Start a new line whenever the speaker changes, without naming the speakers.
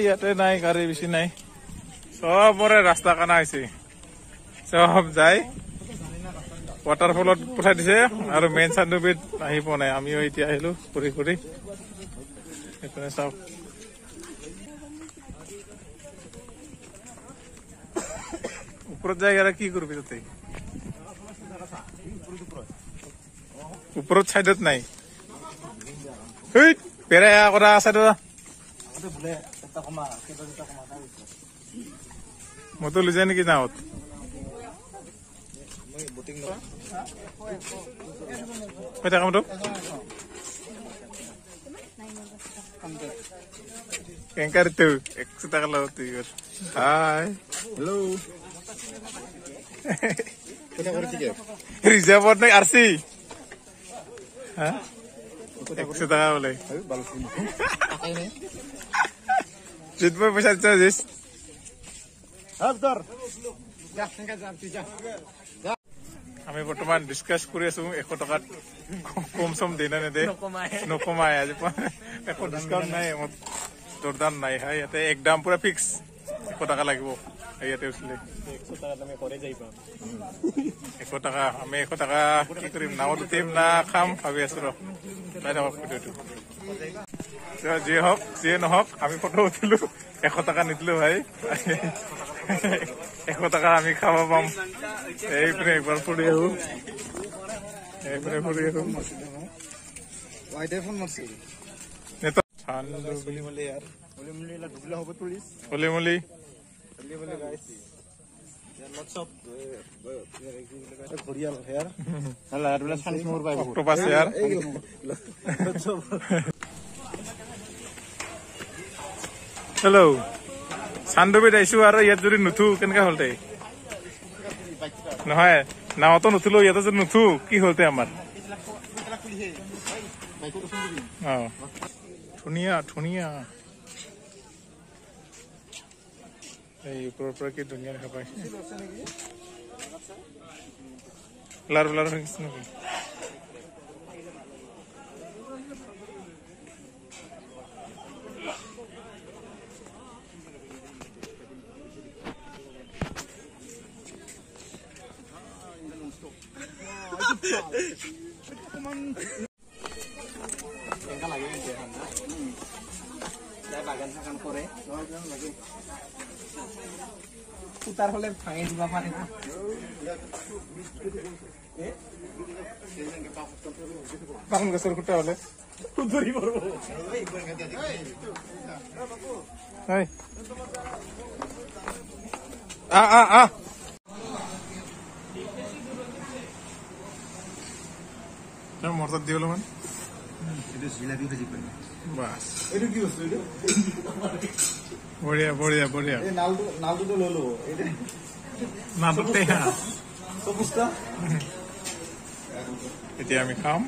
ইয়াতে নাই গাড়ী বেছি নাই সবৰে ৰাস্তা কানা হৈছে সব যায় ৱাটাৰফলত পঠাই দিছে আৰু মেইন চান্দুবিত আহি পোৱা নাই আমিও এতিয়া আহিলো ঘূৰি ঘূৰি এইপিনে চাওক ওপৰত যাই আৰু কি কৰিবি তাতে ওপৰত চাইডত নাই পেৰা কৰা আছে মইতো লৈ যায় নেকি নাৱত কামটো কেংকাৰিটো 100 টাকা লগত হাই হেল্ল' রিজার্ভত নাই আরসি হ্যাঁ 100 টাকা বলে জিতবই পয়সা দিতে দিস আমি বর্তমান ডিসকাস কৰি আছো 100 টাকাত কম সম দেনা নেদে নকমায় আজি একো ডিসকাউন্ট নাই দরদাম নাই হাই ইয়াতে একদম পুরা ফিক্স 100 টাকা লাগিব ইয়াতে উঠলে 100 টাকা তুমি করে যাইবা 100 টাকা আমি 100 টাকা কি কৰিম নাও উঠিম না খাম ভাবি আছো ৰ তাই থাকক ফটোটো যে হওক যে নহওক আমি ফটো উঠিলো 100 টাকা নিদিলো ভাই 100 টাকা আমি খাব পাম এইপিনে একবাৰ ফুৰি আহো এইপিনে ফুৰি আহো ফোন মাৰছিল নেতা চান্দুবি বলে यार বলে লা ঢুকলা হ'ব পুলিশ বলে guys there are lots of ঘড়িয়াল here hala adula chance more by octopus yaar hello Chandubi দাইছো আৰু ইয়াত যদি নুথু কেনেকা হলতে নহয় নাওতো নুথুলো ইয়াতে যদি নুথু কি হলতে আমাৰ ধুনীয়া ধুনীয়া এই ওপৰৰ পৰা কি ধুনীয়া দেখা পাইছে লাৰ লাৰ হৈছে নেকি বাগান করে উতার হলে ভাঙে দিবা পারে না বাগান গাছের খুঁটা হলে ধরি পড়বো মরতার দিয়ে হলো মানে জিলাপি ভাজি করে বাস এটা কি হচ্ছে এটা বড়িয়া বড়িয়া বড়িয়া এই নালটো তো ললো এটা নালটো তে হ্যাঁ সবুজটা এতিয়া আমি খাম